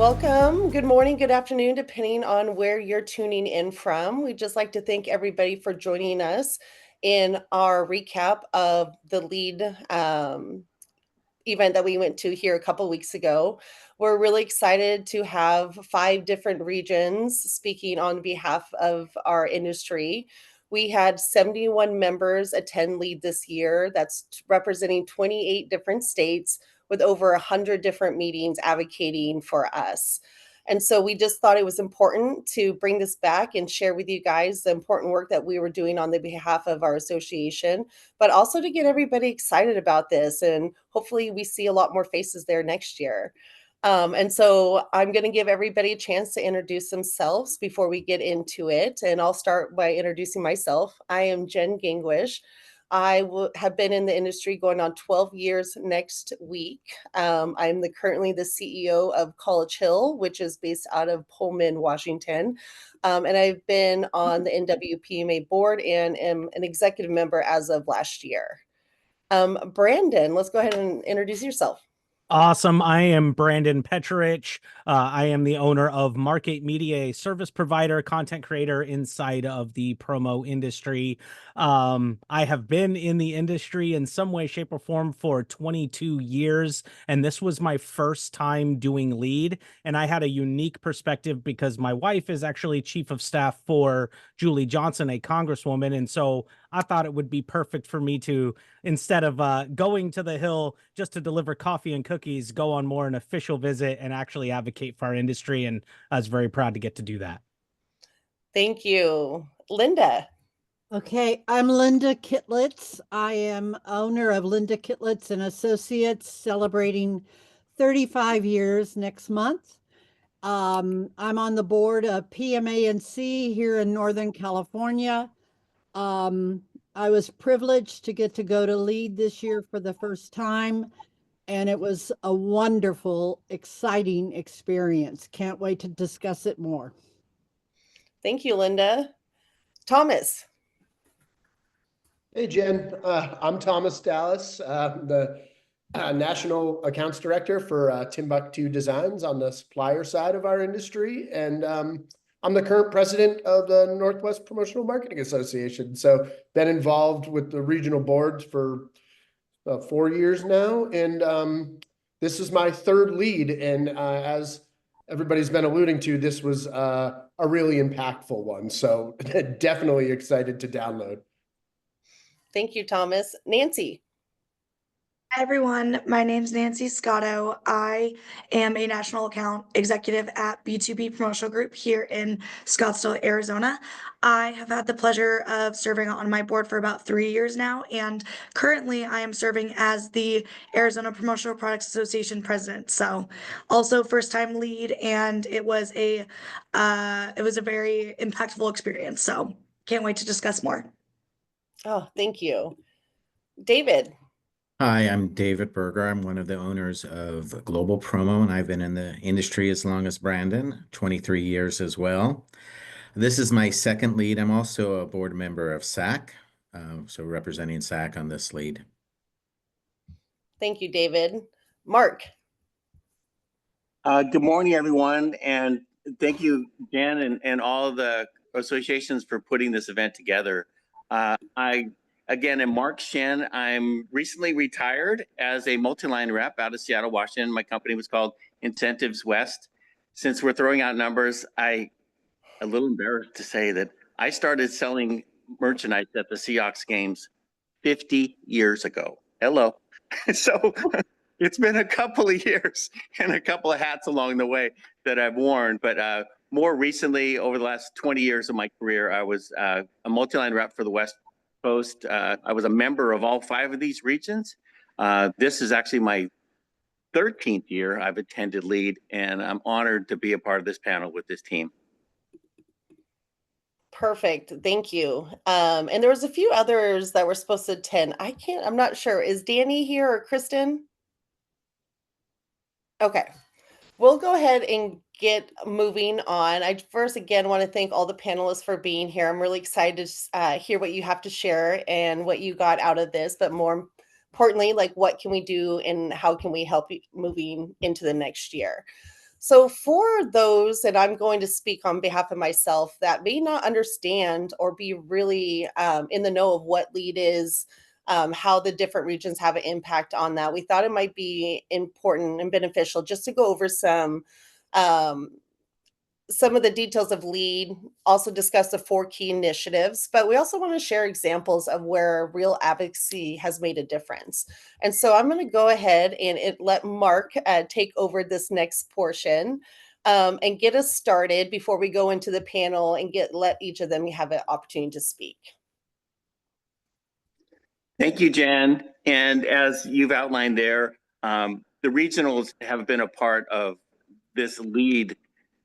Welcome. Good morning, good afternoon, depending on where you're tuning in from. We'd just like to thank everybody for joining us in our recap of the lead event that we went to here a couple weeks ago. We're really excited to have 5 different regions speaking on behalf of our industry. We had 71 members attend lead this year. That's representing 28 different states with over 100 different meetings advocating for us. And so we just thought it was important to bring this back and share with you guys the important work that we were doing on the behalf of our association, but also to get everybody excited about this. And hopefully we see a lot more faces there next year. And so I'm going to give everybody a chance to introduce themselves before we get into it. And I'll start by introducing myself. I am Jen Gangwish. I have been in the industry going on 12 years next week. I'm currently the CEO of College Hill, which is based out of Pullman, Washington. And I've been on the NWPMA board and am an executive member as of last year. Brandon, let's go ahead and introduce yourself. Awesome. I am Brandon Petrich. I am the owner of Market Media, a service provider, content creator inside of the promo industry. I have been in the industry in some way, shape, or form for 22 years, and this was my first time doing lead. And I had a unique perspective because my wife is actually chief of staff for Julie Johnson, a congresswoman. And so I thought it would be perfect for me to, instead of going to the Hill just to deliver coffee and cookies, go on more an official visit and actually advocate for our industry. And I was very proud to get to do that. Thank you. Linda. Okay, I'm Linda Kitlitz. I am owner of Linda Kitlitz and Associates, celebrating 35 years next month. I'm on the board of PMA&C here in Northern California. I was privileged to get to go to lead this year for the first time, and it was a wonderful, exciting experience. Can't wait to discuss it more. Thank you, Linda. Thomas. Hey, Jen. I'm Thomas Dallas, the National Accounts Director for Timbuktu Designs on the supplier side of our industry. And I'm the current president of the Northwest Promotional Marketing Association. So been involved with the regional boards for 4 years now. And this is my third lead. And as everybody's been alluding to, this was a really impactful one. So definitely excited to download. Thank you, Thomas. Nancy. Hi, everyone. My name's Nancy Scotto. I am a national account executive at B2B Promotional Group here in Scottsdale, Arizona. I have had the pleasure of serving on my board for about 3 years now, and currently I am serving as the Arizona Promotional Products Association president. So also first time lead, and it was a very impactful experience. So can't wait to discuss more. Oh, thank you. David. Hi, I'm David Berger. I'm one of the owners of Global Promo, and I've been in the industry as long as Brandon, 23 years as well. This is my second lead. I'm also a board member of SAC, so representing SAC on this lead. Thank you, David. Mark. Good morning, everyone, and thank you, Jen, and all of the associations for putting this event together. Again, I'm Mark Shen. I'm recently retired as a multi-line rep out of Seattle, Washington. My company was called Incentives West. Since we're throwing out numbers, I'm a little embarrassed to say that I started selling merchandise at the Seahawks games 50 years ago. Hello. So it's been a couple of years and a couple of hats along the way that I've worn. But more recently, over the last 20 years of my career, I was a multi-line rep for the West Coast. I was a member of all 5 of these regions. This is actually my 13th year I've attended lead, and I'm honored to be a part of this panel with this team. Perfect. Thank you. And there was a few others that were supposed to attend. I'm not sure. Is Danny here or Kristen? Okay. We'll go ahead and get moving on. I first, again, want to thank all the panelists for being here. I'm really excited to hear what you have to share and what you got out of this, but more importantly, like what can we do and how can we help you moving into the next year? So, for those, and I'm going to speak on behalf of myself, that may not understand or be really in the know of what LEAD is, how the different regions have an impact on that, we thought it might be important and beneficial just to go over um, some of the details of LEAD, also discuss the 4 key initiatives, but we also want to share examples of where real advocacy has made a difference. And so I'm going to go ahead and let Mark take over this next portion and get us started before we go into the panel and let each of them have an opportunity to speak. Thank you, Jen. And as you've outlined there, the regionals have been a part of this LEAD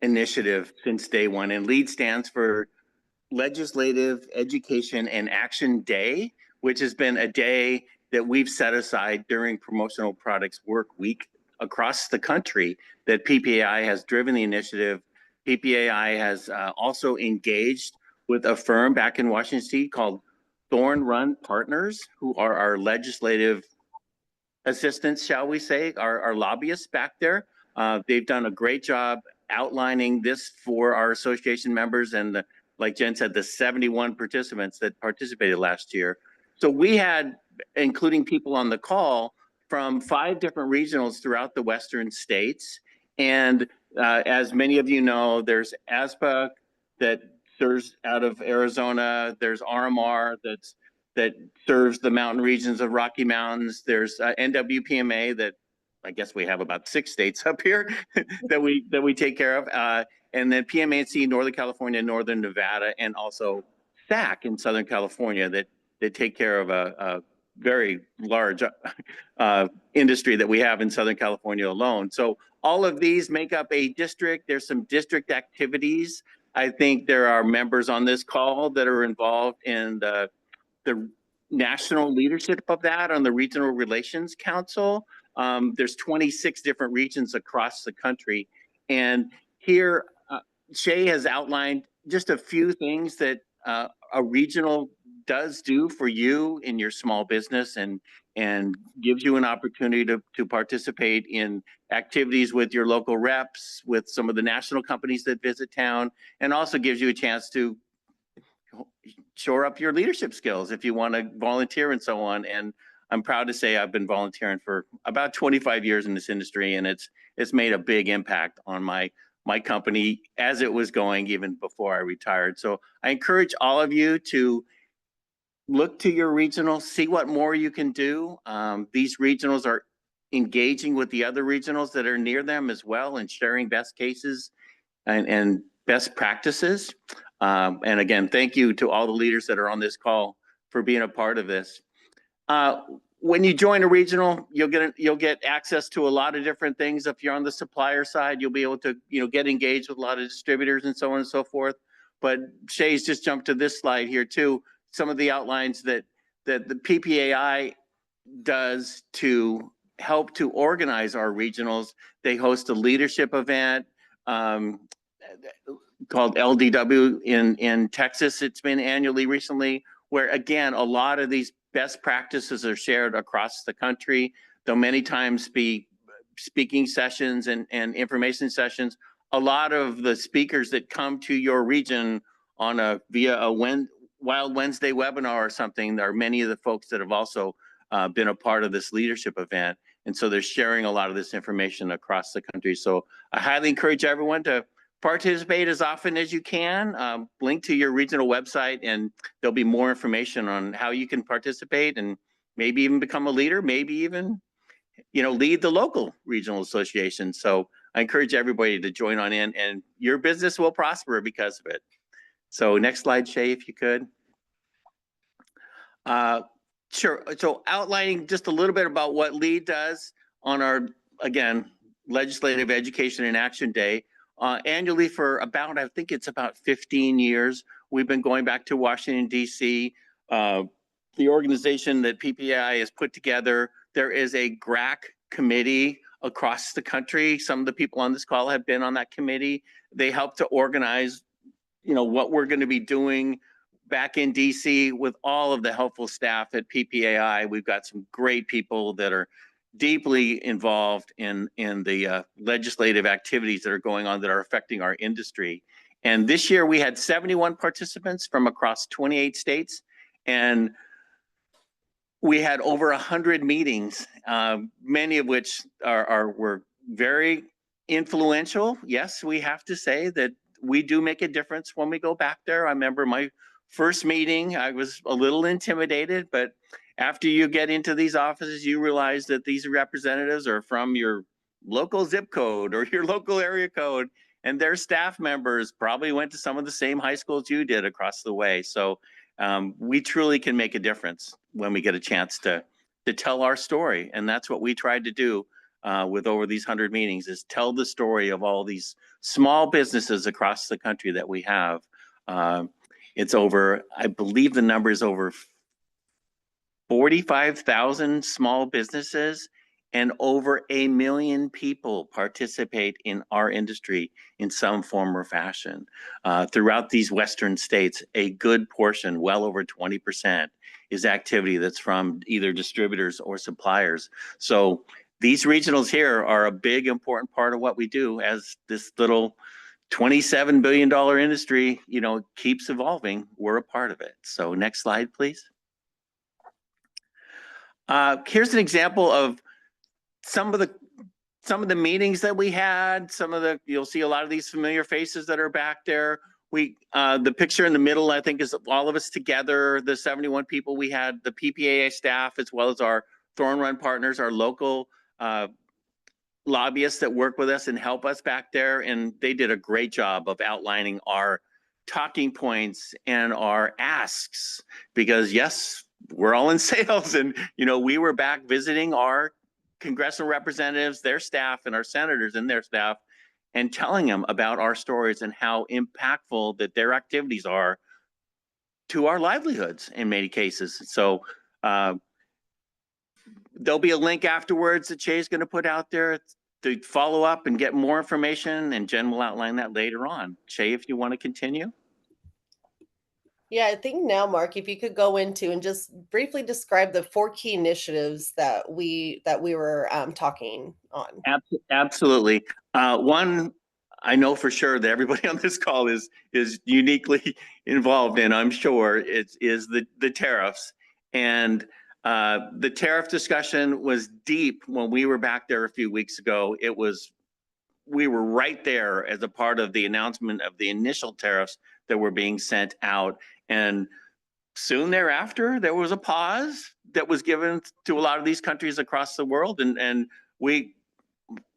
initiative since day one. And LEAD stands for Legislative Education and Action Day, which has been a day that we've set aside during Promotional Products Work Week across the country, that PPAI has driven the initiative. PPAI has also engaged with a firm back in Washington, D.C. called Thorn Run Partners, who are our legislative assistants, shall we say, our lobbyists back there. They've done a great job outlining this for our association members and, like Jen said, the 71 participants that participated last year. So we had, including people on the call, from 5 different regionals throughout the Western states. And as many of you know, there's ASPA that serves out of Arizona. There's RMR that serves the mountain regions of Rocky Mountains. There's NWPMA that I guess we have about 6 states up here that we take care of. And then PMA&C, Northern California, Northern Nevada, and also SAC in Southern California that take care of a very large industry that we have in Southern California alone. So all of these make up a district. There's some district activities. I think there are members on this call that are involved in the national leadership of that on the Regional Relations Council. There's 26 different regions across the country. And here, Shay has outlined just a few things that a regional does do for you in your small business, and gives you an opportunity to participate in activities with your local reps, with some of the national companies that visit town, and also gives you a chance to shore up your leadership skills if you want to volunteer and so on. And I'm proud to say I've been volunteering for about 25 years in this industry, and it's made a big impact on my company as it was going even before I retired. So I encourage all of you to look to your regional, see what more you can do. These regionals are engaging with the other regionals that are near them as well, and sharing best cases and best practices. And again, thank you to all the leaders that are on this call for being a part of this. When you join a regional, you'll get access to a lot of different things. If you're on the supplier side, you'll be able to get engaged with a lot of distributors and so on and so forth. But Shay's just jumped to this slide here too. Some of the outlines that the PPAI does to help to organize our regionals. They host a leadership event called LDW in Texas. It's been annually recently, where again, a lot of these best practices are shared across the country. There'll many times be speaking sessions and information sessions. A lot of the speakers that come to your region on via a Wild Wednesday webinar or something, there are many of the folks that have also been a part of this leadership event. And so they're sharing a lot of this information across the country. So I highly encourage everyone to participate as often as you can. Link to your regional website, and there'll be more information on how you can participate and maybe even become a leader, maybe even lead the local regional association. So I encourage everybody to join on in, and your business will prosper because of it. So next slide, Shay, if you could. Sure. So outlining just a little bit about what LEAD does on our, again, Legislative Education and Action Day. Annually for about, I think it's about 15 years, we've been going back to Washington, D.C. The organization that PPAI has put together, there is a GRAC committee across the country. Some of the people on this call have been on that committee. They help to organize, what we're going to be doing back in DC with all of the helpful staff at PPAI. We've got some great people that are deeply involved in the legislative activities that are going on that are affecting our industry. And this year we had 71 participants from across 28 states, and we had over 100 meetings, many of which were very influential. Yes, we have to say that we do make a difference when we go back there. I remember my first meeting, I was a little intimidated, but after you get into these offices, you realize that these representatives are from your local zip code or your local area code, and their staff members probably went to some of the same high schools you did across the way. So we truly can make a difference when we get a chance to tell our story. And that's what we tried to do with over these 100 meetings, is tell the story of all these small businesses across the country that we have. It's over, I believe the number is over 45,000 small businesses, and over 1 million people participate in our industry in some form or fashion. Throughout these Western states, a good portion, well over 20%, is activity that's from either distributors or suppliers. So these regionals here are a big, important part of what we do as this little $27 billion industry, keeps evolving. We're a part of it. So next slide, please. Here's an example of some of the meetings that we had. You'll see a lot of these familiar faces that are back there. The picture in the middle, I think, is all of us together, the 71 people. We had the PPAA staff as well as our Thorn Run partners, our local lobbyists that work with us and help us back there. And they did a great job of outlining our talking points and our asks, because yes, we're all in sales, and we were back visiting our congressional representatives, their staff, and our senators and their staff, and telling them about our stories and how impactful that their activities are to our livelihoods in many cases. So there'll be a link afterwards that Shay's going to put out there to follow up and get more information, and Jen will outline that later on. Shay, if you want to continue. Yeah, I think now, Mark, if you could go into and just briefly describe the 4 key initiatives that we were talking on. Absolutely. One, I know for sure that everybody on this call is uniquely involved in, I'm sure, is the tariffs. And the tariff discussion was deep when we were back there a few weeks ago. We were right there as a part of the announcement of the initial tariffs that were being sent out. And soon thereafter, there was a pause that was given to a lot of these countries across the world. And we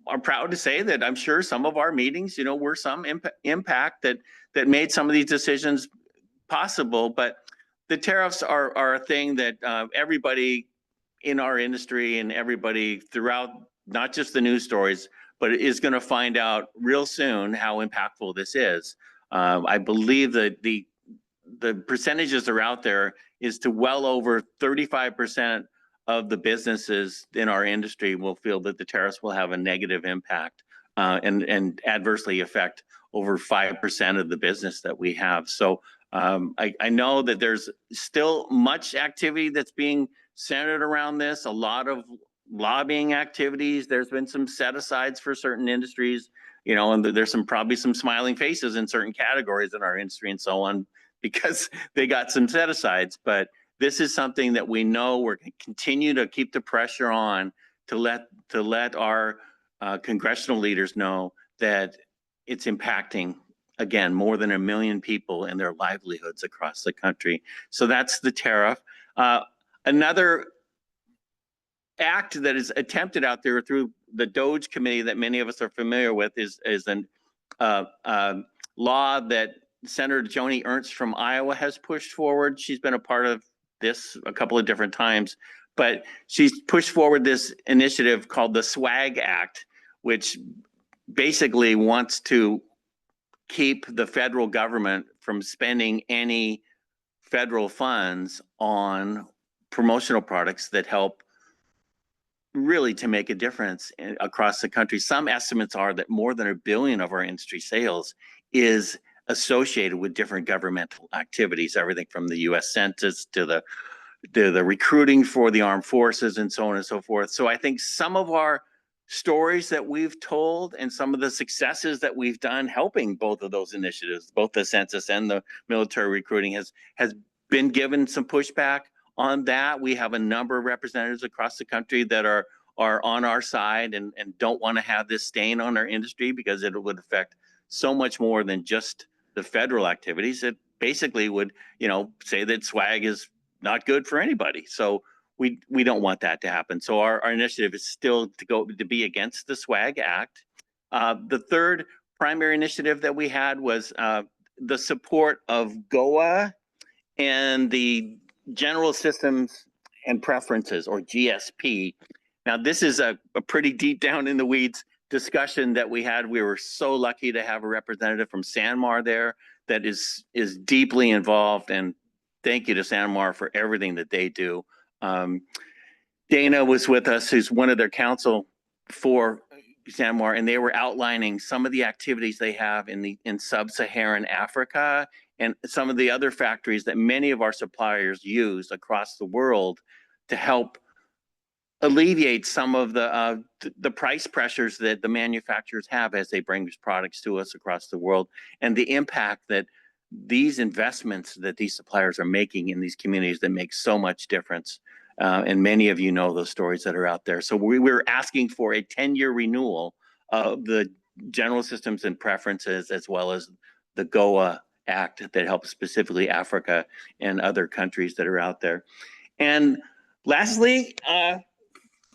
are proud to say that I'm sure some of our meetings, were some impact that made some of these decisions possible. But the tariffs are a thing that everybody in our industry and everybody throughout, not just the news stories, but is going to find out real soon how impactful this is. I believe that the percentages are out there is to well over 35% of the businesses in our industry will feel that the tariffs will have a negative impact and adversely affect over 5% of the business that we have. So I know that there's still much activity that's being centered around this, a lot of lobbying activities. There's been some set asides for certain industries, and there's probably some smiling faces in certain categories in our industry and so on, because they got some set asides. But this is something that we know we're going to continue to keep the pressure on to let our congressional leaders know that it's impacting, again, more than 1 million people and their livelihoods across the country. So that's the tariff. Another act that is attempted out there through the DOGE committee that many of us are familiar with is a law that Senator Joni Ernst from Iowa has pushed forward. She's been a part of this a couple of different times, but she's pushed forward this initiative called the SWAG Act, which basically wants to keep the federal government from spending any federal funds on promotional products that help really to make a difference across the country. Some estimates are that more than $1 billion of our industry sales is associated with different governmental activities, everything from the U.S. Census to the the recruiting for the armed forces and so on and so forth. So I think some of our stories that we've told and some of the successes that we've done helping both of those initiatives, both the census and the military recruiting, has been given some pushback on that. We have a number of representatives across the country that are on our side and don't want to have this stain on our industry because it would affect so much more than just the federal activities. It basically would, say that swag is not good for anybody. So we don't want that to happen. So our initiative is still to be against the SWAG Act. The third primary initiative that we had was the support of GOA and the General Systems and Preferences, or GSP. Now, this is a pretty deep down in the weeds discussion that we had. We were so lucky to have a representative from Sanmar there that is deeply involved, and thank you to Sanmar for everything that they do. Dana was with us, who's one of their counsel for Sanmar, and they were outlining some of the activities they have in sub-Saharan Africa and some of the other factories that many of our suppliers use across the world to help alleviate some of the price pressures that the manufacturers have as they bring these products to us across the world, and the impact that these investments that these suppliers are making in these communities that make so much difference. And many of you know those stories that are out there. So we're asking for a 10-year renewal of the General Systems and Preferences, as well as the GOA Act that helps specifically Africa and other countries that are out there. And lastly,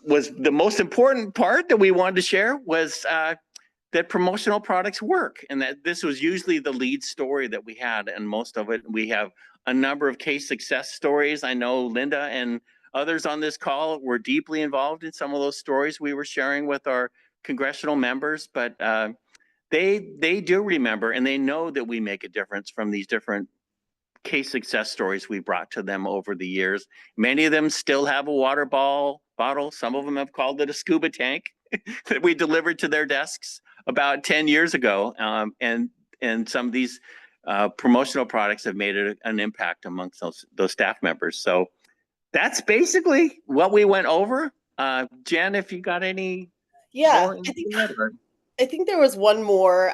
was the most important part that we wanted to share was that promotional products work, and that this was usually the lead story that we had, and most of it. We have a number of case success stories. I know Linda and others on this call were deeply involved in some of those stories we were sharing with our congressional members, but they do remember, and they know that we make a difference from these different case success stories we brought to them over the years. Many of them still have a water bottle. Some of them have called it a scuba tank that we delivered to their desks about 10 years ago. And some of these promotional products have made an impact amongst those staff members. So that's basically what we went over. Jen, if you got any more? I think there was one more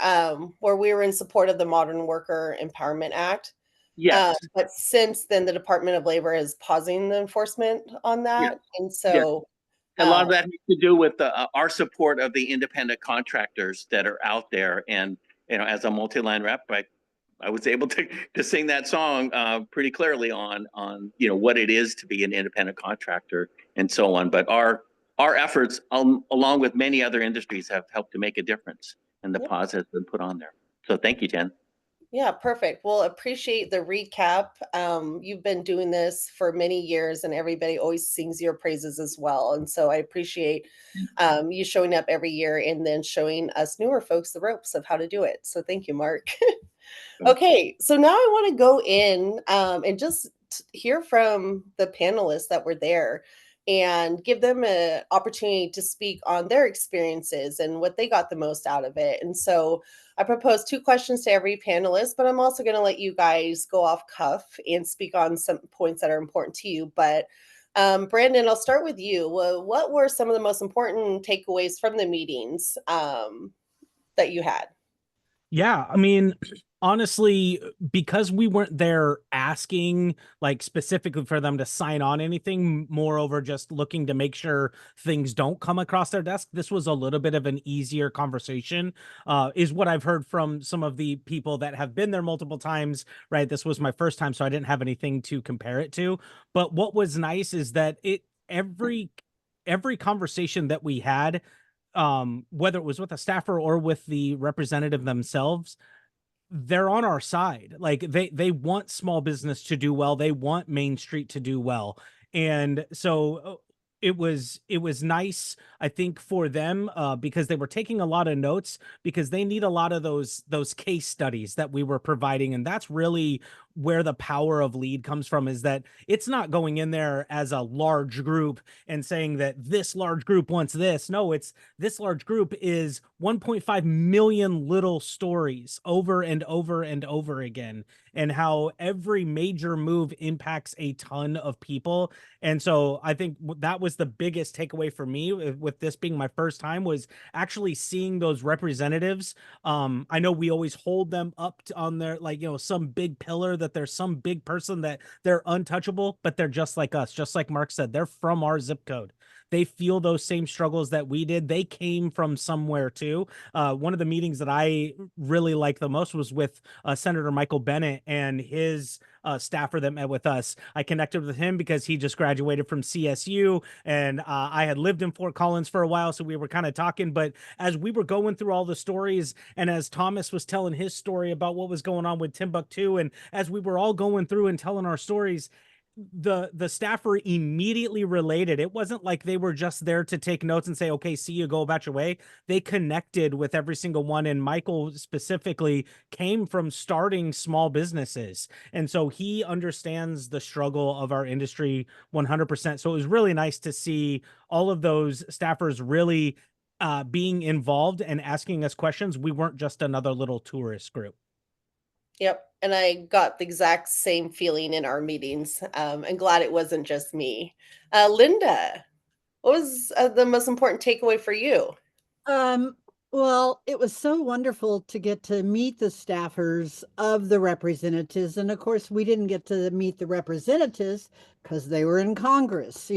where we were in support of the Modern Worker Empowerment Act. Yes. But since then, the Department of Labor is pausing the enforcement on that. Yes. And so a lot of that has to do with our support of the independent contractors that are out there. And, as a multi-line rep, I was able to sing that song pretty clearly on what it is to be an independent contractor and so on. But our efforts, along with many other industries, have helped to make a difference, and the pause has been put on there. So thank you, Jen. Yeah, perfect. Well, appreciate the recap. You've been doing this for many years, and everybody always sings your praises as well. And so I appreciate you showing up every year and then showing us newer folks the ropes of how to do it. So thank you, Mark. Okay, so now I want to go in and just hear from the panelists that were there and give them an opportunity to speak on their experiences and what they got the most out of it. And so I propose 2 questions to every panelist, but I'm also going to let you guys go off cuff and speak on some points that are important to you. But Brandon, I'll start with you. What were some of the most important takeaways from the meetings that you had? Yeah, I mean, honestly, because we weren't there asking like specifically for them to sign on anything, moreover, just looking to make sure things don't come across their desk, this was a little bit of an easier conversation, is what I've heard from some of the people that have been there multiple times, right? This was my first time, so I didn't have anything to compare it to. But what was nice is that every conversation that we had, whether it was with a staffer or with the representative themselves, they're on our side. Like they want small business to do well. They want Main Street to do well. And so it was nice, I think, for them, because they were taking a lot of notes, because they need a lot of those case studies that we were providing. And that's really where the power of lead comes from, is that it's not going in there as a large group and saying that this large group wants this. No, it's this large group is 1.5 million little stories over and over and over again, and how every major move impacts a ton of people. And so I think that was the biggest takeaway for me with this being my first time, was actually seeing those representatives. I know we always hold them up on their, like, some big pillar, that there's some big person that they're untouchable, but they're just like us. Just like Mark said, they're from our zip code. They feel those same struggles that we did. They came from somewhere too. One of the meetings that I really liked the most was with Senator Michael Bennett and his staffer that met with us. I connected with him because he just graduated from CSU, and I had lived in Fort Collins for a while, so we were kind of talking. But as we were going through all the stories, and as Thomas was telling his story about what was going on with Timbuktu, and as we were all going through and telling our stories, the staffer immediately related. It wasn't like they were just there to take notes and say, okay, see you, go about your way. They connected with every single one. And Michael specifically came from starting small businesses, and so he understands the struggle of our industry 100%. So it was really nice to see all of those staffers really being involved and asking us questions. We weren't just another little tourist group. Yep. And I got the exact same feeling in our meetings. I'm glad it wasn't just me. Linda, what was the most important takeaway for you? Well, it was so wonderful to get to meet the staffers of the representatives. And of course, we didn't get to meet the representatives because they were in Congress,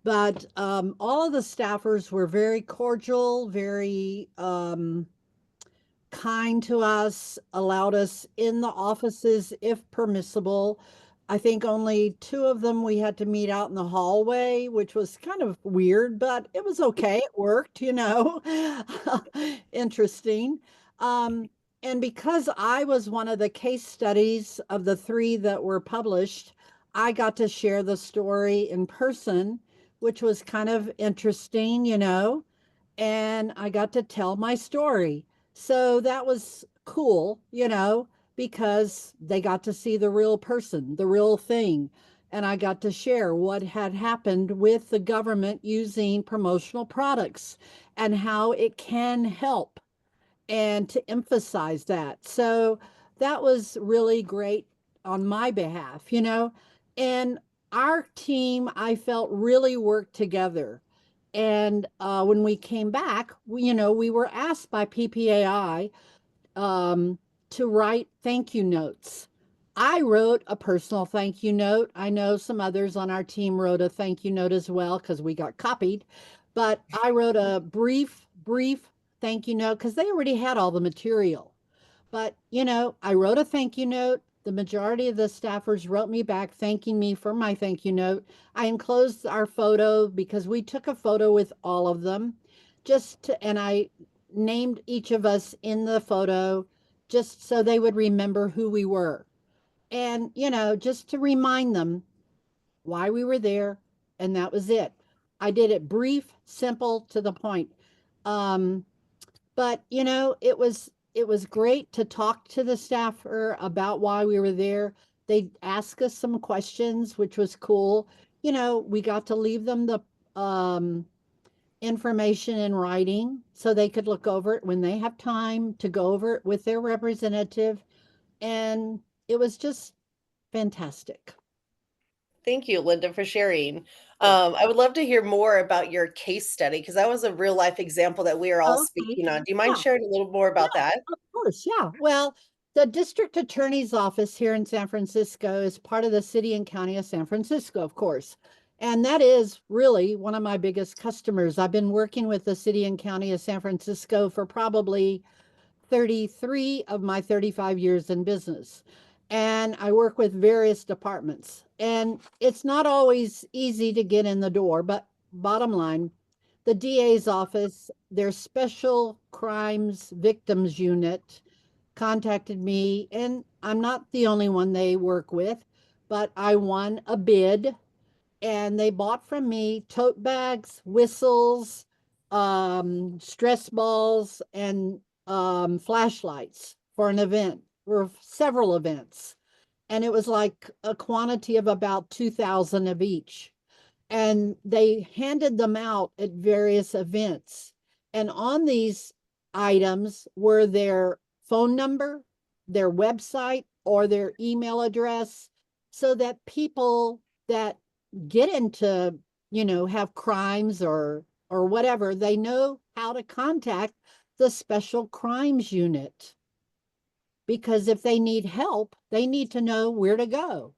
But all of the staffers were very cordial, very kind to us, allowed us in the offices if permissible. I think only two of them we had to meet out in the hallway, which was kind of weird, but it was okay. It worked, Interesting. Um, and because I was one of the case studies of the three that were published, I got to share the story in person, which was kind of interesting, and I got to tell my story. So that was cool, because they got to see the real person, the real thing. And I got to share what had happened with the government using promotional products and how it can help, and to emphasize that. So that was really great on my behalf, And our team, I felt, really worked together. And when we came back, we were asked by PPAI to write thank you notes. I wrote a personal thank you note. I know some others on our team wrote a thank you note as well because we got copied. But I wrote a brief thank you note because they already had all the material. But, I wrote a thank you note. The majority of the staffers wrote me back thanking me for my thank you note. I enclosed our photo because we took a photo with all of them, and I named each of us in the photo just so they would remember who we were. And, just to remind them why we were there. And that was it. I did it brief, simple, to the point. Um, but it was great to talk to the staffer about why we were there. They asked us some questions, which was cool. We got to leave them the information in writing so they could look over it when they have time to go over it with their representative. And it was just fantastic. Thank you, Linda, for sharing. I would love to hear more about your case study because that was a real life example that we are all Okay. speaking on. Do you mind Yeah. sharing a little more about Yeah, that? of course. Yeah. Well, the district attorney's office here in San Francisco is part of the city and county of San Francisco, of course. And that is really one of my biggest customers. I've been working with the city and county of San Francisco for probably 33 of my 35 years in business. And I work with various departments. And it's not always easy to get in the door, but bottom line, the DA's office, their special crimes victims unit, contacted me, and I'm not the only one they work with, but I won a bid, and they bought from me tote bags, whistles, stress balls, and flashlights for an event, for several events. and it was like a quantity of about 2,000 of each. And they handed them out at various events. And on these items were their phone number, their website, or their email address, so that people that get into, have crimes or whatever, they know how to contact the special crimes unit. Because if they need help, they need to know where to go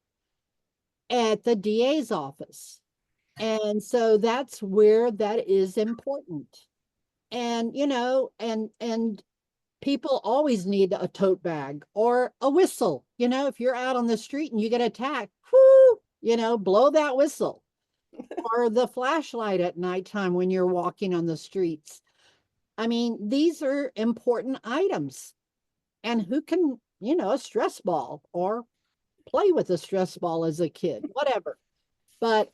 at the DA's office. And so that's where that is important. And, and people always need a tote bag or a whistle. If you're out on the street and you get attacked, whoo, blow that whistle. Or the flashlight at nighttime when you're walking on the streets. I mean, these are important items. And who can, a stress ball or play with a stress ball as a kid, whatever. But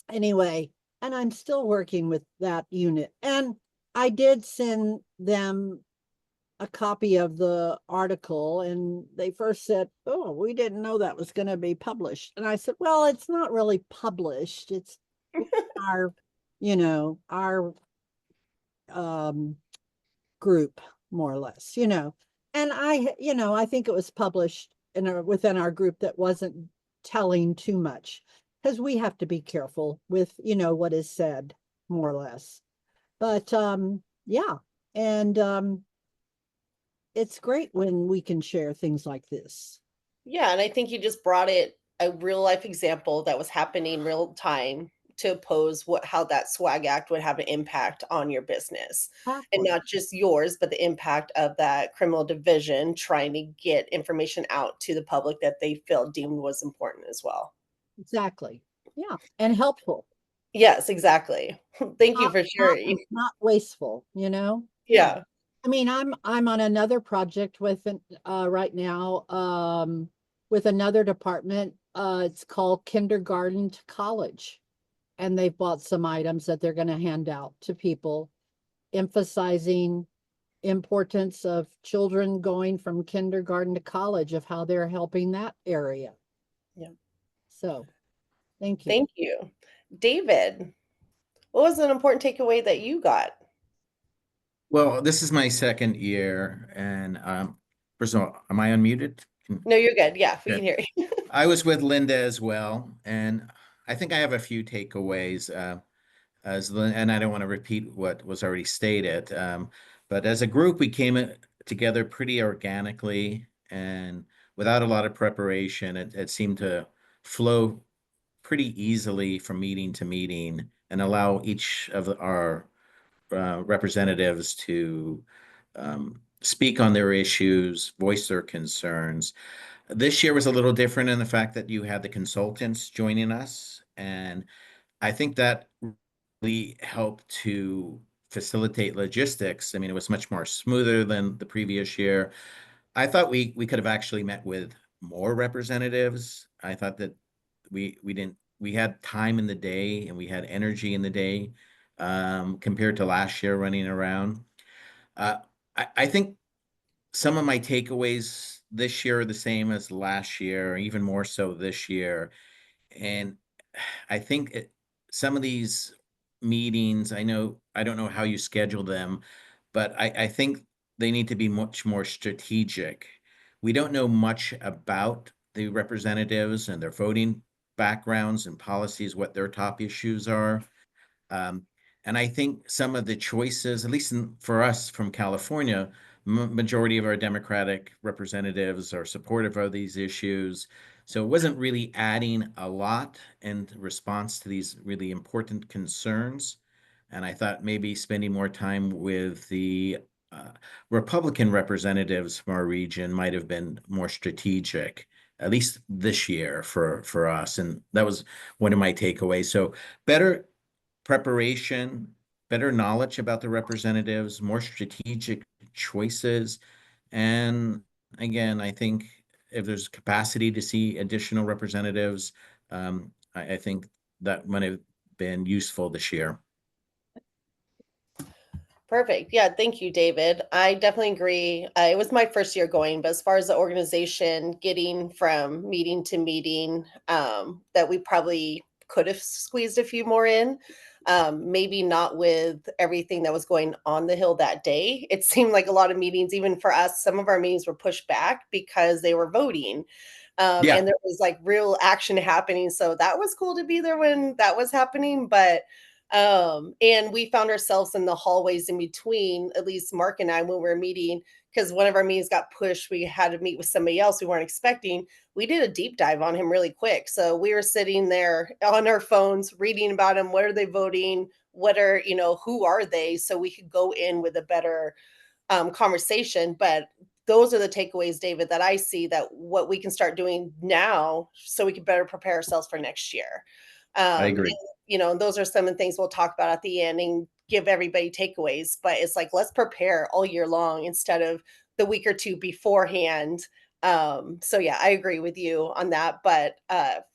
anyway, and I'm still working with that unit. And I did send them a copy of the article, and they first said, "Oh, we didn't know that was going to be published." And I said, "Well, it's not really published. It's our, our group, more or less, And I think it was published within our group that wasn't telling too much, because we have to be careful with, what is said, more or less. But yeah, and it's great when we can share things like this. Yeah, and I think you just brought it a real life example that was happening real time to oppose how that swag act would have an impact on your business. And Exactly. not just yours, but the impact of that criminal division trying to get information out to the public that they felt deemed was important as well. Exactly. Yeah, and helpful. Yes, exactly. Thank you Not, for not, sharing. not wasteful, Yeah. Yeah. I mean, I'm on another project with right now with another department. It's called Kindergarten to College, and they've bought some items that they're going to hand out to people, emphasizing importance of children going from kindergarten to college, of how they're helping that area. Yeah. So, thank you. Thank you. David, what was an important takeaway that you got? Well, this is my second year, and first of all, am I unmuted? No, you're good. Yeah, we Okay. can hear you. I was with Linda as well, and I think I have a few takeaways. And I don't want to repeat what was already stated, but as a group, we came together pretty organically and without a lot of preparation. It seemed to flow pretty easily from meeting to meeting and allow each of our representatives to speak on their issues, voice their concerns. This year was a little different in the fact that you had the consultants joining us, and I think that really helped to facilitate logistics. I mean, it was much more smoother than the previous year. I thought we could have actually met with more representatives. I thought that we had time in the day and we had energy in the day compared to last year running around. Uh, I think some of my takeaways this year are the same as last year, even more so this year. And I think some of these meetings, I don't know how you schedule them, but I think they need to be much more strategic. We don't know much about the representatives and their voting backgrounds and policies, what their top issues are. Um, and I think some of the choices, at least for us from California, majority of our Democratic representatives are supportive of these issues. So it wasn't really adding a lot in response to these really important concerns. And I thought maybe spending more time with the Republican representatives from our region might have been more strategic, at least this year for us. And that was one of my takeaways. So better preparation, better knowledge about the representatives, more strategic choices. And again, I think if there's capacity to see additional representatives, I think that might have been useful this year. Perfect. Yeah, thank you, David. I definitely agree. It was my first year going, but as far as the organization getting from meeting to meeting, that we probably could have squeezed a few more in. Maybe not with everything that was going on the Hill that day. It seemed like a lot of meetings, even for us, some of our meetings were pushed back because they were voting. Yeah, And there was like real action happening. So that was cool to be there when that was happening. But and we found ourselves in the hallways in between, at least Mark and I, when we were meeting, because one of our meetings got pushed. We had to meet with somebody else we weren't expecting. We did a deep dive on him really quick. So we were sitting there on our phones reading about him. What are they voting? What are, who are they? So we could go in with a better conversation. But those are the takeaways, David, that I see that what we can start doing now so we can better prepare ourselves for next year. I agree. Those are some of the things we'll talk about at the end and give everybody takeaways. But it's like, let's prepare all year long instead of the week or two beforehand. So yeah, I agree with you on that. But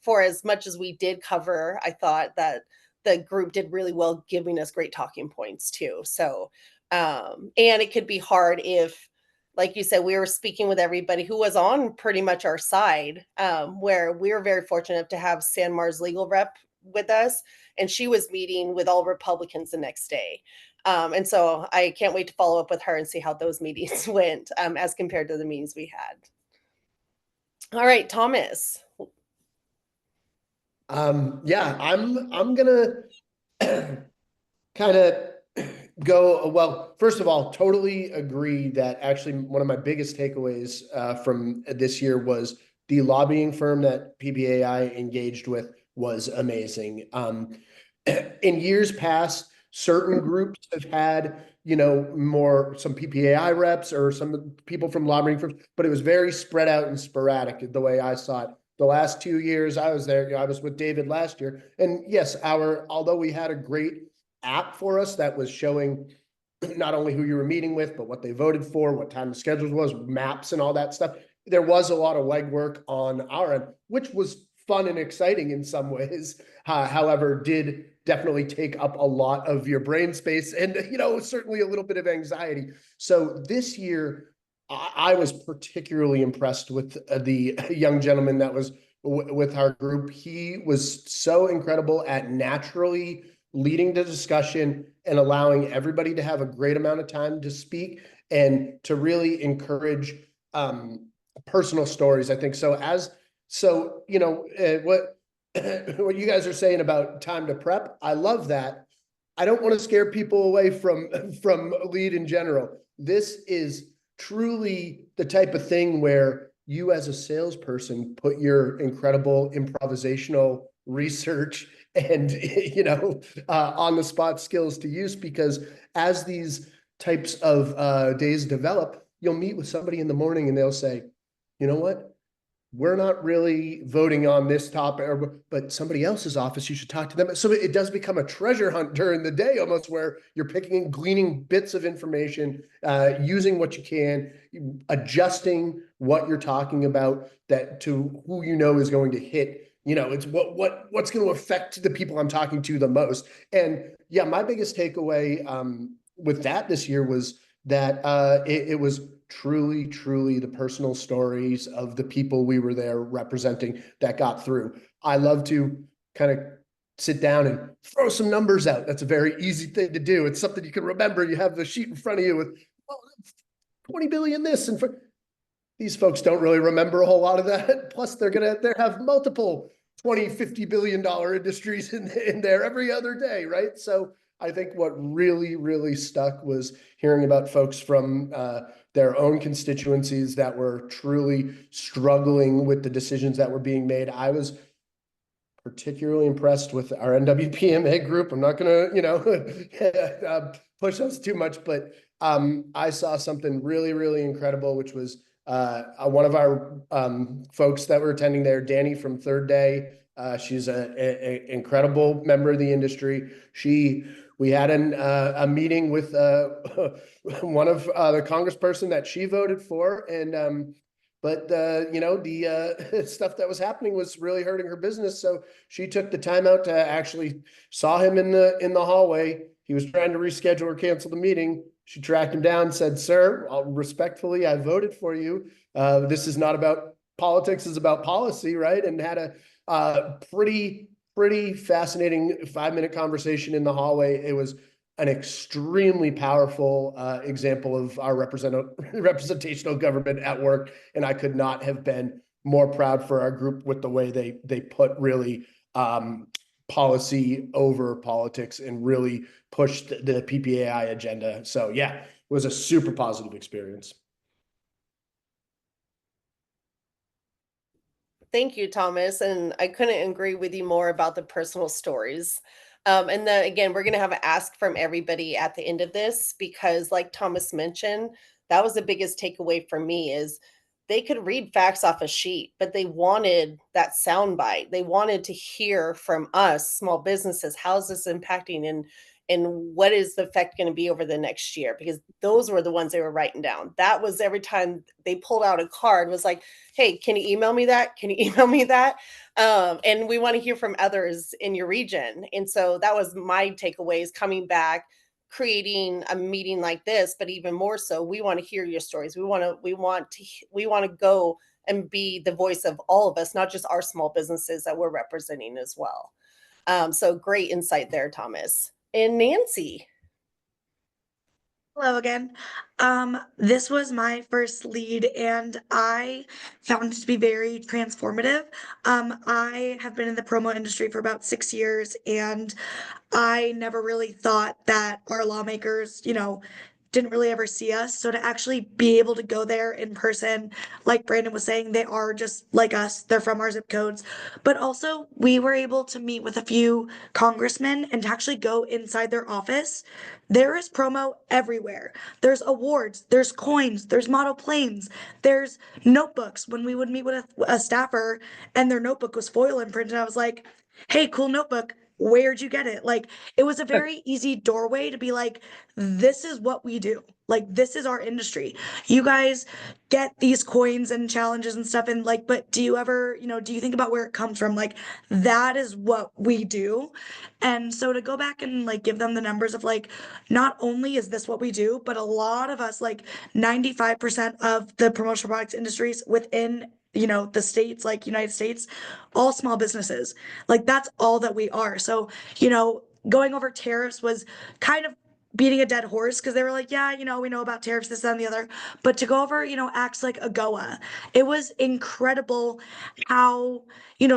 for as much as we did cover, I thought that the group did really well giving us great talking points too. So and it could be hard if, like you said, we were speaking with everybody who was on pretty much our side, where we were very fortunate to have San Mars legal rep with us, and she was meeting with all Republicans the next day. And so I can't wait to follow up with her and see how those meetings went as compared to the meetings we had. All right, Thomas. Yeah, I'm gonna kind of go, well, first of all, totally agree that actually one of my biggest takeaways from this year was the lobbying firm that PPAI engaged with was amazing. In years past, certain groups have had, some PPAI reps or some people from lobbying firms, but it was very spread out and sporadic the way I saw it. The last 2 years I was there, I was with David last year. And yes, although we had a great app for us that was showing not only who you were meeting with, but what they voted for, what time the schedule was, maps and all that stuff. There was a lot of legwork on our end, which was fun and exciting in some ways. However, did definitely take up a lot of your brain space and, certainly a little bit of anxiety. So this year, I was particularly impressed with the young gentleman that was with our group. He was so incredible at naturally leading the discussion and allowing everybody to have a great amount of time to speak and to really encourage personal stories. I think so. What what you guys are saying about time to prep, I love that. I don't want to scare people away from lead in general. This is truly the type of thing where you as a salesperson put your incredible improvisational research and on the spot skills to use, because as these types of days develop, you'll meet with somebody in the morning and they'll say, you know what, we're not really voting on this topic, but somebody else's office, you should talk to them. So it does become a treasure hunt during the day, almost, where you're picking and gleaning bits of information, using what you can, adjusting what you're talking about that to who is going to hit. It's what's going to affect the people I'm talking to the most. And yeah, my biggest takeaway with that this year was that it was truly the personal stories of the people we were there representing that got through. I love to kind of sit down and throw some numbers out. That's a very easy thing to do. It's something you can remember. You have the sheet in front of you with 20 billion this, and these folks don't really remember a whole lot of that. Plus they have multiple 20-50 billion dollar industries in there every other day, right? So I think what really stuck was hearing about folks from their own constituencies that were truly struggling with the decisions that were being made. I was particularly impressed with our NWPMA group. I'm not going to, push us too much, but I saw something really incredible, which was one of our folks that were attending there, Danny from Third Day. She's an incredible member of the industry. We had a meeting with one of the congressperson that she voted for, and but the stuff that was happening was really hurting her business. So she took the time out to actually saw him in the hallway. He was trying to reschedule or cancel the meeting. She tracked him down and said, "Sir, respectfully, I voted for you. This is not about politics, it's about policy," right? And had a pretty fascinating 5-minute conversation in the hallway. It was an extremely powerful example of our representational government at work, and I could not have been more proud for our group with the way they put really policy over politics and really pushed the PPAI agenda. So yeah, it was a super positive experience. Thank you, Thomas. And I couldn't agree with you more about the personal stories. And then again, we're going to have an ask from everybody at the end of this because, like Thomas mentioned, that was the biggest takeaway for me is they could read facts off a sheet, but they wanted that soundbite. They wanted to hear from us, small businesses, how's this impacting and what is the effect going to be over the next year? Because those were the ones they were writing down. That was every time they pulled out a card was like, hey, can you email me that? Can you email me that? And we want to hear from others in your region. And so that was my takeaways coming back, creating a meeting like this, but even more so, we want to hear your stories. We want to go and be the voice of all of us, not just our small businesses that we're representing as well. So great insight there, Thomas. And Nancy. Hello again. This was my first lead and I found it to be very transformative. I have been in the promo industry for about 6 years and I never really thought that our lawmakers, didn't really ever see us. So to actually be able to go there in person, like Brandon was saying, they are just like us. They're from our zip codes. But also, we were able to meet with a few congressmen and to actually go inside their office. There is promo everywhere. There's awards, there's coins, there's model planes, there's notebooks. When we would meet with a staffer and their notebook was foil imprinted, I was like, hey, cool notebook. Where'd you get it? Like, it was a very easy doorway to be like, this is what we do. Like, this is our industry. You guys get these coins and challenges and stuff. And like, but do you ever, do you think about where it comes from? Like, that is what we do. And so to go back and like give them the numbers of like, not only is this what we do, but a lot of us, like 95% of the promotional products industries within the states, like United States, all small businesses. Like that's all that we are. So, going over tariffs was kind of beating a dead horse because they were like, yeah, we know about tariffs, this, that, and the other. But to go over, acts like AGOA, it was incredible how,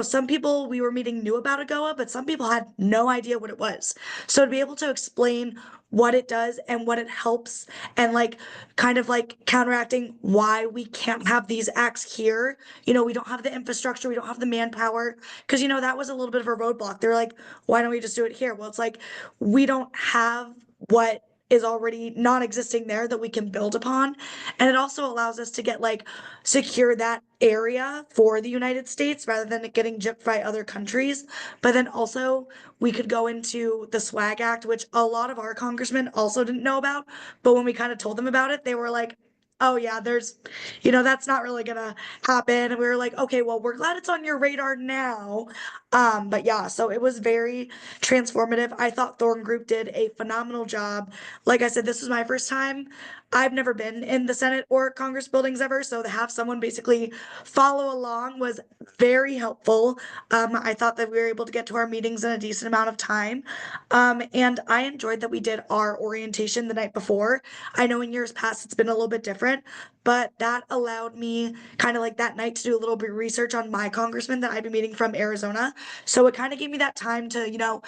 some people we were meeting knew about AGOA, but some people had no idea what it was. So to be able to explain what it does and what it helps and like kind of like counteracting why we can't have these acts here. We don't have the infrastructure, we don't have the manpower because that was a little bit of a roadblock. They're like, why don't we just do it here? Well, it's like we don't have what is already non-existing there that we can build upon. And it also allows us to get like secure that area for the United States rather than it getting gypped by other countries. But then also we could go into the SWAG Act, which a lot of our congressmen also didn't know about. But when we kind of told them about it, they were like, oh yeah, there's, that's not really gonna happen. And we were like, okay, well, we're glad it's on your radar now. But yeah, so it was very transformative. I thought Thorn Group did a phenomenal job. Like I said, this was my first time. I've never been in the Senate or Congress buildings ever, so to have someone basically follow along was very helpful. I thought that we were able to get to our meetings in a decent amount of time. And I enjoyed that we did our orientation the night before. I know in years past it's been a little bit different, but that allowed me kind of like that night to do a little bit of research on my congressman that I'd be meeting from Arizona. So it kind of gave me that time to,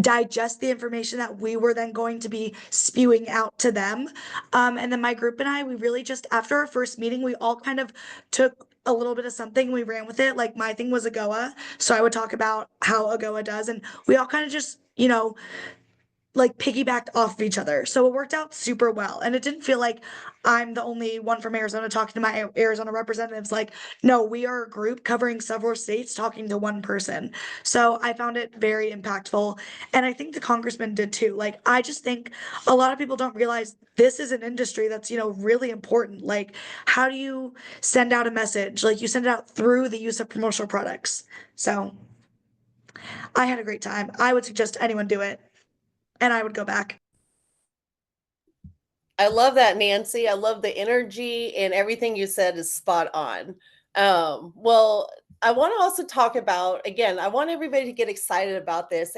digest the information that we were then going to be spewing out to them. And then my group and I, we really just, after our first meeting, we all kind of took a little bit of something, we ran with it. Like my thing was AGOA. So I would talk about how AGOA does. And we all kind of just, like piggybacked off of each other. So it worked out super well. And it didn't feel like I'm the only one from Arizona talking to my Arizona representatives. Like, no, we are a group covering several states talking to one person. So I found it very impactful. And I think the congressman did too. Like, I just think a lot of people don't realize this is an industry that's, really important. Like, how do you send out a message? Like, you send it out through the use of promotional products. So I had a great time. I would suggest anyone do it. and I would go back. I love that, Nancy. I love the energy, and everything you said is spot on. Well, I want to also talk about, again, I want everybody to get excited about this,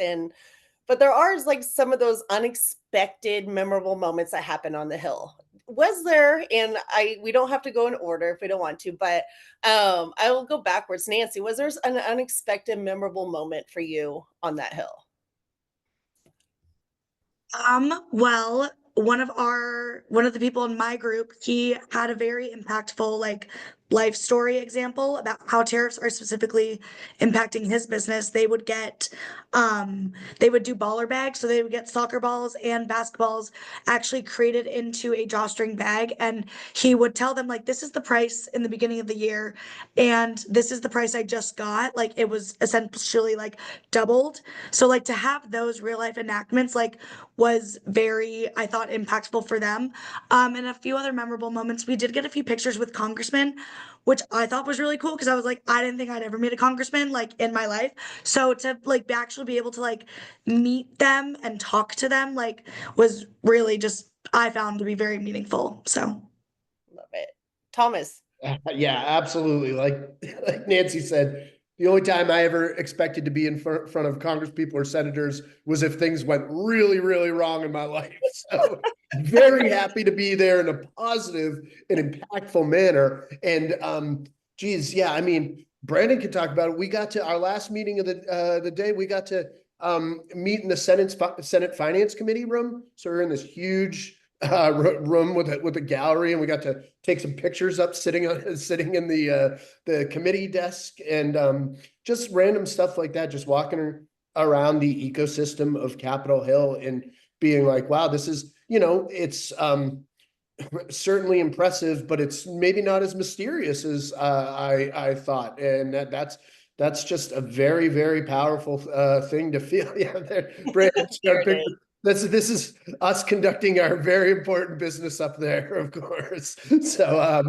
but there are like some of those unexpected memorable moments that happen on the hill. Was there, and we don't have to go in order if we don't want to, but I will go backwards. Nancy, was there an unexpected memorable moment for you on that hill? Well, one of the people in my group, he had a very impactful like life story example about how tariffs are specifically impacting his business. They would do baller bags, so they would get soccer balls and basketballs actually created into a drawstring bag, and he would tell them like, this is the price in the beginning of the year, and this is the price I just got. Like, it was essentially like doubled. So like to have those real life enactments like was very, I thought, impactful for them. And a few other memorable moments. We did get a few pictures with congressmen, which I thought was really cool because I was like, I didn't think I'd ever meet a congressman like in my life. So to like actually be able to like meet them and talk to them like was really just, I found to be very meaningful. So Love it. Thomas. Yeah, absolutely. Like Nancy said, the only time I ever expected to be in front of congresspeople or senators was if things went really, really wrong in my life. So very happy to be there in a positive and impactful manner. And geez, yeah, I mean, Brandon can talk about it. We got to our last meeting of the day. We got to meet in the Senate Finance Committee room. So we're in this huge room with a gallery, and we got to take some pictures up sitting in the committee desk, and just random stuff like that, just walking around the ecosystem of Capitol Hill and being like, wow, this is, it's certainly impressive, but it's maybe not as mysterious as I thought, and that's just a very, very powerful thing to feel. Yeah, there, Brandon, this is us conducting our very important business up there, of course. So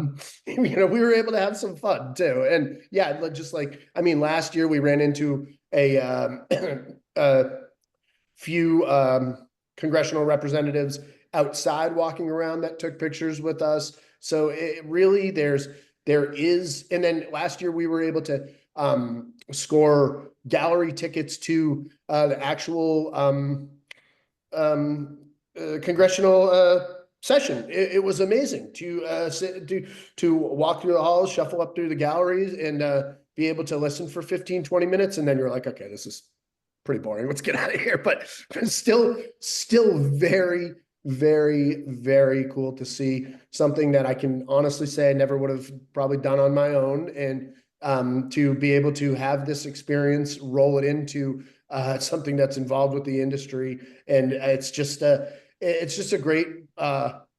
we were able to have some fun too, and yeah, just like, I mean, last year we ran into a few congressional representatives outside walking around that took pictures with us. So it really, there is, and then last year we were able to score gallery tickets to the actual congressional session. It was amazing to walk through the halls, shuffle up through the galleries, and be able to listen for 15-20 minutes, and then you're like, okay, this is pretty boring. Let's get out of here. But still very, very, very cool to see something that I can honestly say I never would have probably done on my own. And to be able to have this experience, roll it into something that's involved with the industry. And it's just a great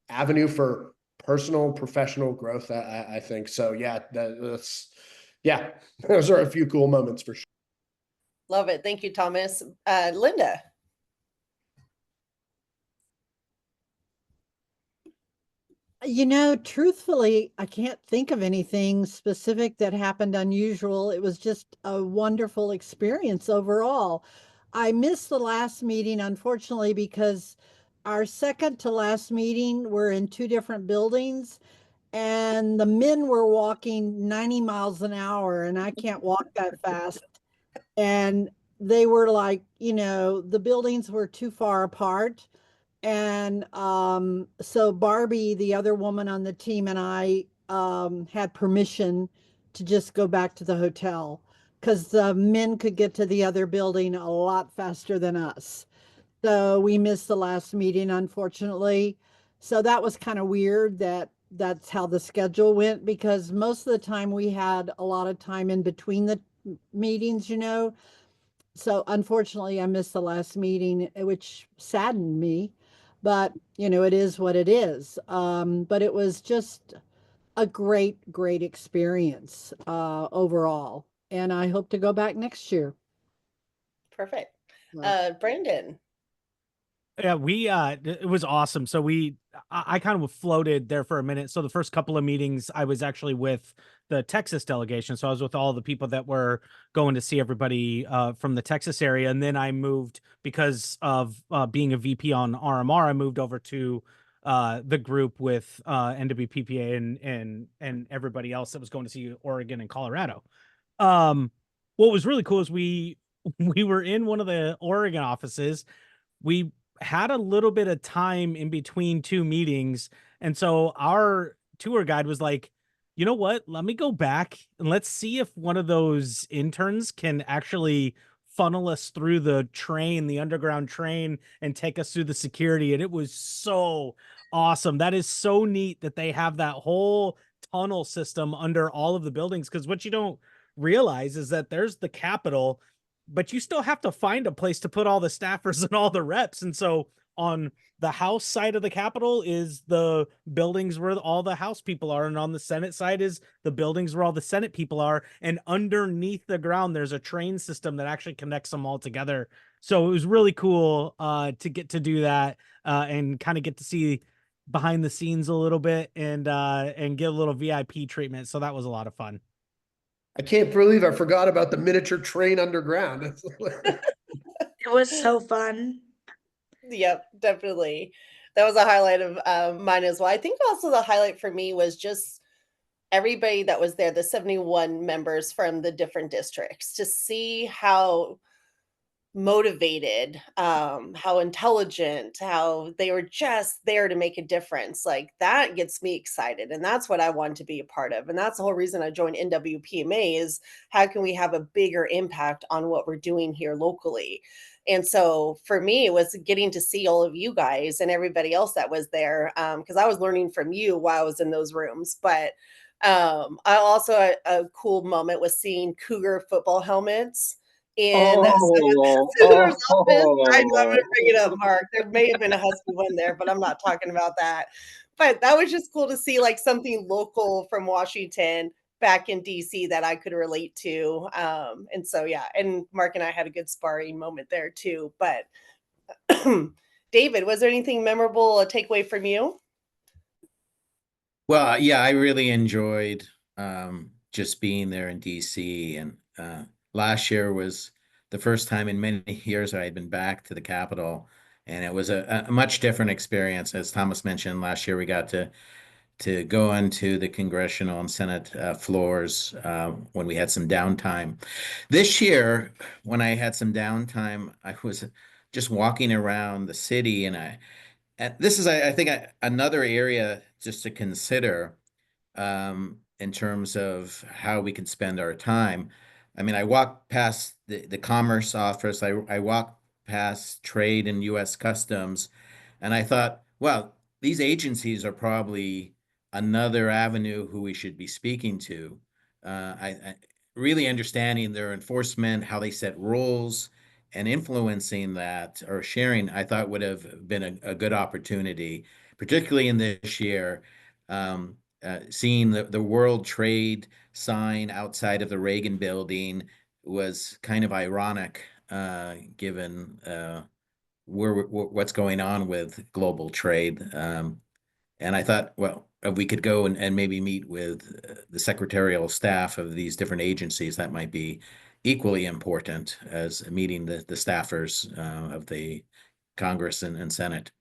avenue for personal, professional growth, I think. So yeah, those are a few cool moments for sure. Love it. Thank you, Thomas. Linda. Truthfully, I can't think of anything specific that happened unusual. It was just a wonderful experience overall. I missed the last meeting, unfortunately, because our second to last meeting, we're in two different buildings, and the men were walking 90 miles an hour, and I can't walk that fast. And they were like, the buildings were too far apart. And so Barbie, the other woman on the team, and I had permission to just go back to the hotel because the men could get to the other building a lot faster than us. So we missed the last meeting, unfortunately. So that was kind of weird that that's how the schedule went, because most of the time we had a lot of time in between the meetings. So unfortunately, I missed the last meeting, which saddened me, but it is what it is. But it was just a great, great experience overall, and I hope to go back next year. Perfect. Brandon. Yeah, it was awesome. So I kind of floated there for a minute. So the first couple of meetings, I was actually with the Texas delegation. So I was with all the people that were going to see everybody from the Texas area. And then I moved because of being a VP on RMR. I moved over to the group with NWPPA and everybody else that was going to see Oregon and Colorado. What was really cool is we were in one of the Oregon offices. We had a little bit of time in between two meetings. And so our tour guide was like, you know what? Let me go back and let's see if one of those interns can actually funnel us through the train, the underground train, and take us through the security. And it was so awesome. That is so neat that they have that whole tunnel system under all of the buildings. Because what you don't realize is that there's the Capitol, but you still have to find a place to put all the staffers and all the reps. And so on the House side of the Capitol is the buildings where all the House people are. And on the Senate side is the buildings where all the Senate people are. And underneath the ground, there's a train system that actually connects them all together. So it was really cool to get to do that and kind of get to see behind the scenes a little bit and get a little VIP treatment. So that was a lot of fun. I can't believe I forgot about the miniature train underground. It was so fun. Yep, definitely. That was a highlight of mine as well. I think also the highlight for me was just everybody that was there, the 71 members from the different districts, to see how motivated, how intelligent, how they were just there to make a difference. Like that gets me excited. And that's what I want to be a part of. And that's the whole reason I joined NWPMA is how can we have a bigger impact on what we're doing here locally? And so for me, it was getting to see all of you guys and everybody else that was there because I was learning from you while I was in those rooms. But I also a cool moment was seeing Cougar football helmets in Senator's office. I know I'm gonna bring it up, Mark. There may have been a Husky one there, but I'm not talking about that. But that was just cool to see like something local from Washington back in DC that I could relate to. And so yeah, and Mark and I had a good sparring moment there too. But David, was there anything memorable, a takeaway from you? Well, yeah, I really enjoyed just being there in DC. And last year was the first time in many years I had been back to the Capitol. And it was a much different experience. As Thomas mentioned, last year we got to go onto the congressional and Senate floors when we had some downtime. This year, when I had some downtime, I was just walking around the city, and this is, I think, another area just to consider in terms of how we can spend our time. I mean, I walked past the Commerce Office, I walked past Trade and U.S. Customs, and I thought, well, these agencies are probably another avenue who we should be speaking to. I really understanding their enforcement, how they set rules, and influencing that or sharing, I thought would have been a good opportunity, particularly in this year. Seeing the World Trade sign outside of the Reagan building was kind of ironic, given what's going on with global trade. And I thought, well, if we could go and maybe meet with the secretarial staff of these different agencies, that might be equally important as meeting the staffers of the Congress and Senate.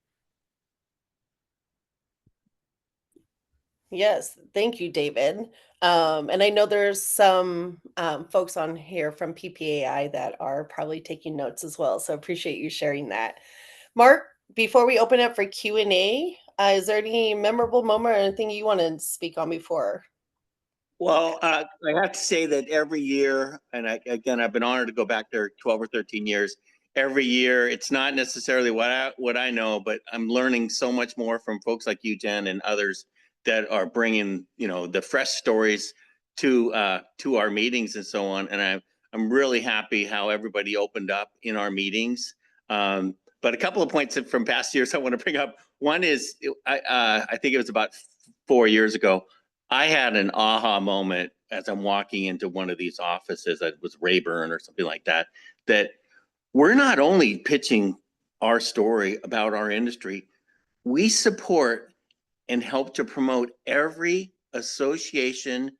Yes, thank you, David. And I know there's some folks on here from PPAI that are probably taking notes as well. So appreciate you sharing that. Mark, before we open up for Q&A, is there any memorable moment or anything you want to speak on before? Well, I have to say that every year, and again, I've been honored to go back there 12 or 13 years. Every year, it's not necessarily what I know, but I'm learning so much more from folks like you, Jen, and others that are bringing, the fresh stories to our meetings and so on. And I'm really happy how everybody opened up in our meetings. But a couple of points from past years I want to bring up. One is I think it was about 4 years ago. I had an aha moment as I'm walking into one of these offices. It was Rayburn or something like that. That we're not only pitching our story about our industry. We support and help to promote every association,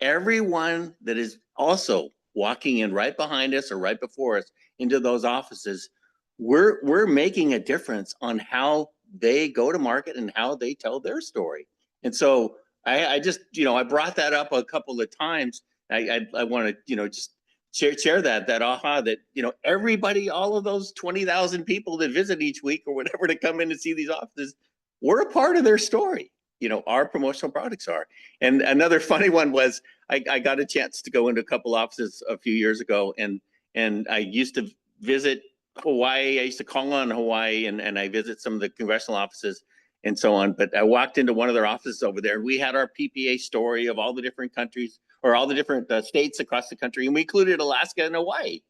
everyone that is also walking in right behind us or right before us into those offices. We're making a difference on how they go to market and how they tell their story. And so I just, I brought that up a couple of times. I want to, just share that aha, that, everybody, all of those 20,000 people that visit each week or whatever to come in to see these offices, we're a part of their story. Our promotional products are. And another funny one was I got a chance to go into a couple offices a few years ago, and I used to visit Hawaii. I used to call on Hawaii, and I visit some of the congressional offices and so on. But I walked into one of their offices over there, and we had our PPA story of all the different countries or all the different states across the country, and we included Alaska and Hawaii.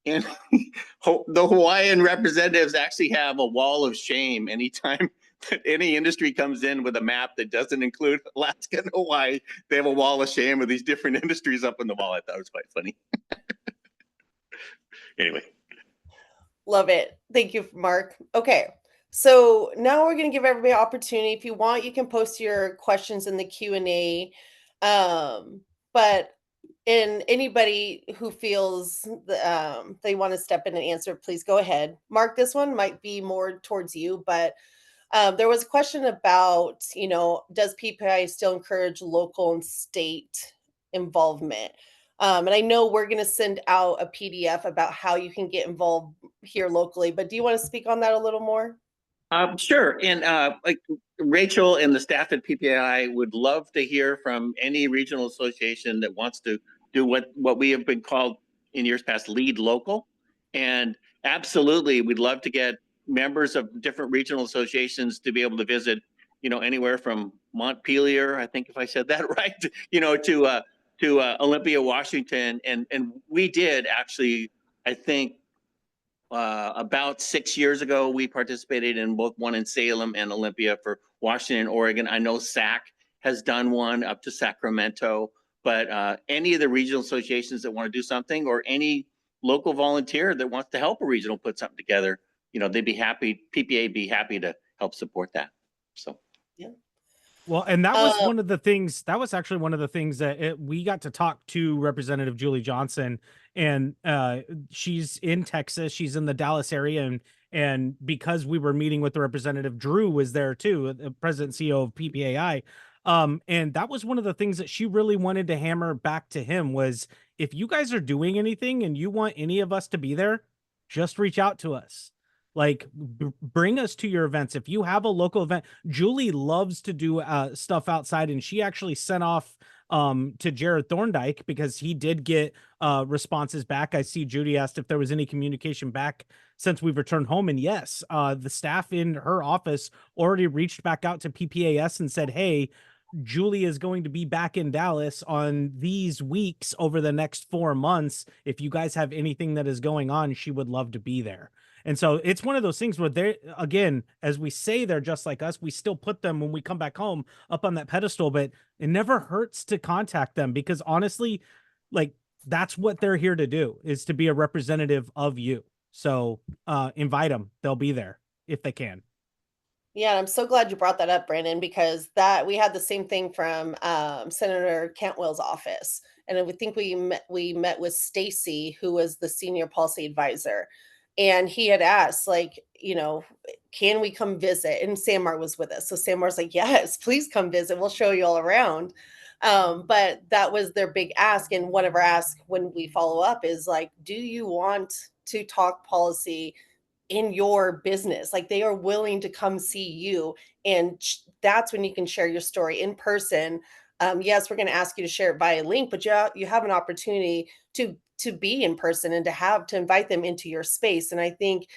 And the Hawaiian representatives actually have a wall of shame anytime that any industry comes in with a map that doesn't include Alaska and Hawaii. They have a wall of shame of these different industries up on the wall. I thought it was quite funny. Anyway. Love it. Thank you, Mark. Okay. So now we're going to give everybody an opportunity. If you want, you can post your questions in the Q&A. But anybody who feels they want to step in and answer, please go ahead. Mark, this one might be more towards you, but there was a question about, does PPI still encourage local and state involvement? And I know we're going to send out a PDF about how you can get involved here locally, but do you want to speak on that a little more? Sure. And like Rachel and the staff at PPI would love to hear from any regional association that wants to do what we have been called in years past lead local. And absolutely, we'd love to get members of different regional associations to be able to visit, anywhere from Montpelier, I think if I said that right, to Olympia, Washington. And we did actually, I think, about 6 years ago, we participated in both one in Salem and Olympia for Washington and Oregon. I know SAC has done one up to Sacramento, but any of the regional associations that want to do something, or any local volunteer that wants to help a regional put something together, they'd be happy, PPA be happy to help support that. So, yeah. Well, and that was one of the things, that was actually one of the things that we got to talk to Representative Julie Johnson, and she's in Texas, she's in the Dallas area, and because we were meeting with the representative, Drew was there too, the president and CEO of PPAI. And that was one of the things that she really wanted to hammer back to him was, if you guys are doing anything and you want any of us to be there, just reach out to us. Like, bring us to your events. If you have a local event, Julie loves to do stuff outside, and she actually sent off to Jared Thorndike because he did get responses back. I see Judy asked if there was any communication back since we've returned home, and yes, the staff in her office already reached back out to PPAS and said, hey, Julie is going to be back in Dallas on these weeks over the next 4 months. If you guys have anything that is going on, she would love to be there. And so it's one of those things where they, again, as we say, they're just like us. We still put them when we come back home up on that pedestal, but it never hurts to contact them, because honestly, like, that's what they're here to do, is to be a representative of you. So invite them. They'll be there if they can. Yeah, I'm so glad you brought that up, Brandon, because that we had the same thing from Senator Cantwell's office, and I would think we met with Stacy, who was the senior policy advisor, and he had asked, like, can we come visit? And Samar was with us, so Samar's like, yes, please come visit. We'll show you all around. But that was their big ask, and one of our asks when we follow up is like, do you want to talk policy in your business? Like, they are willing to come see you, and that's when you can share your story in person. Yes, we're going to ask you to share it via link, but you have an opportunity to be in person and to invite them into your space. And I think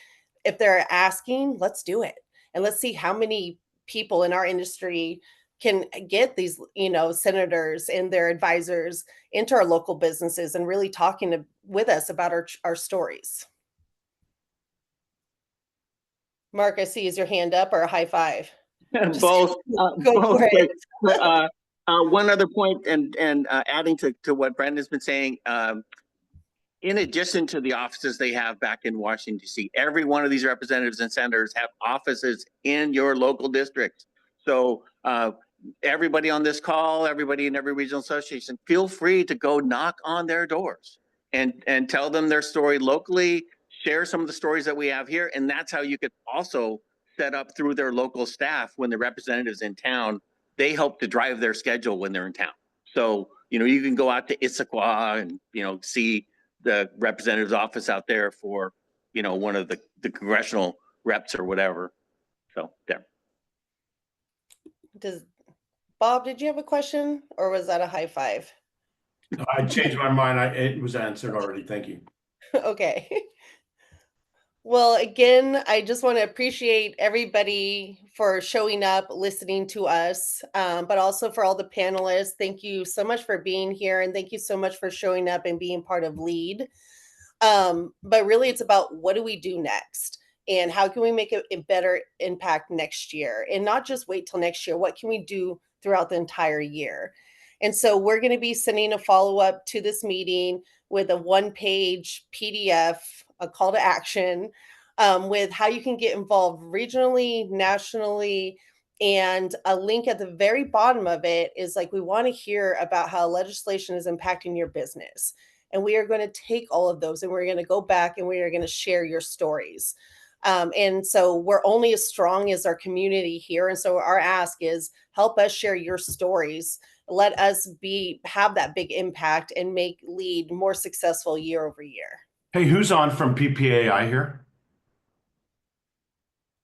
if they're asking, let's do it, and let's see how many people in our industry can get these, senators and their advisors into our local businesses and really talking with us about our stories. Mark, I see, is your hand up or a high five? Both. Go for it. One other point, and adding to what Brandon's been saying, in addition to the offices they have back in Washington, D.C., every one of these representatives and senators have offices in your local district. So everybody on this call, everybody in every regional association, feel free to go knock on their doors and tell them their story locally, share some of the stories that we have here. And that's how you could also set up through their local staff when the representatives in town, they help to drive their schedule when they're in town. So, you can go out to Issaquah and, see the representative's office out there for, one of the congressional reps or whatever. So there. Bob, did you have a question or was that a high five? I changed my mind. It was answered already. Thank you. Okay. Well, again, I just want to appreciate everybody for showing up, listening to us, but also for all the panelists. Thank you so much for being here, and thank you so much for showing up and being part of LEAD. But really, it's about what do we do next? And how can we make a better impact next year? And not just wait till next year. What can we do throughout the entire year? And so we're going to be sending a follow-up to this meeting with a one-page PDF, a call to action, with how you can get involved regionally, nationally, and a link at the very bottom of it is like, we want to hear about how legislation is impacting your business. And we are going to take all of those and we're going to go back and we are going to share your stories. And so we're only as strong as our community here. And so our ask is help us share your stories. Let us have that big impact and make LEAD more successful year over year. Hey, who's on from PPAI here?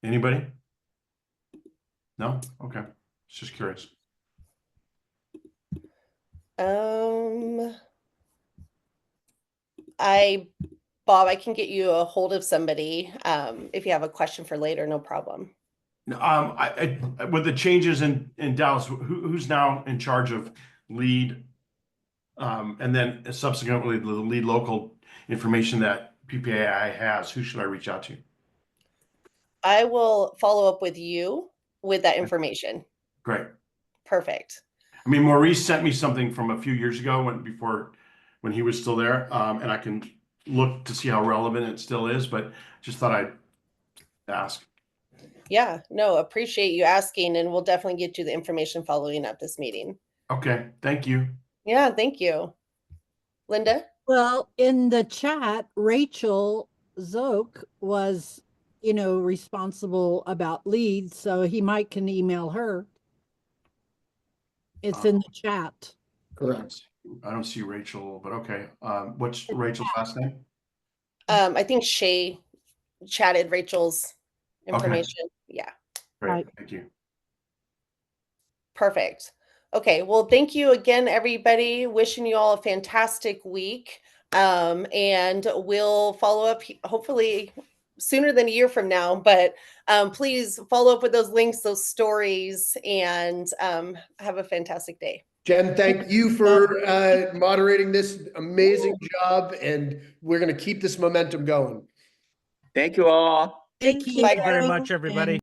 Anybody? No? Okay. Just curious. Bob, I can get you a hold of somebody if you have a question for later, no problem. With the changes in Dallas, who's now in charge of LEAD, and then subsequently the LEAD local information that PPAI has? Who should I reach out to? I will follow up with you with that information. Great. Perfect. I mean, Maurice sent me something from a few years ago when he was still there, and I can look to see how relevant it still is, but just thought I'd ask. Yeah, no, appreciate you asking, and we'll definitely get you the information following up this meeting. Okay, thank you. Yeah, thank you. Linda? Well, in the chat, Rachel Zook was, responsible about LEAD, so he can email her. It's in the chat. Correct. I don't see Rachel, but okay. What's Rachel's last name? I think Shay chatted Rachel's information. Okay. Yeah. Great. Right. Thank you. Perfect. Okay. Well, thank you again, everybody. Wishing you all a fantastic week. And we'll follow up hopefully sooner than a year from now, but please follow up with those links, those stories, and have a fantastic day. Jen, thank you for moderating this amazing job, and we're going to keep this momentum going. Thank you all. Thank you Bye, Very much, everybody.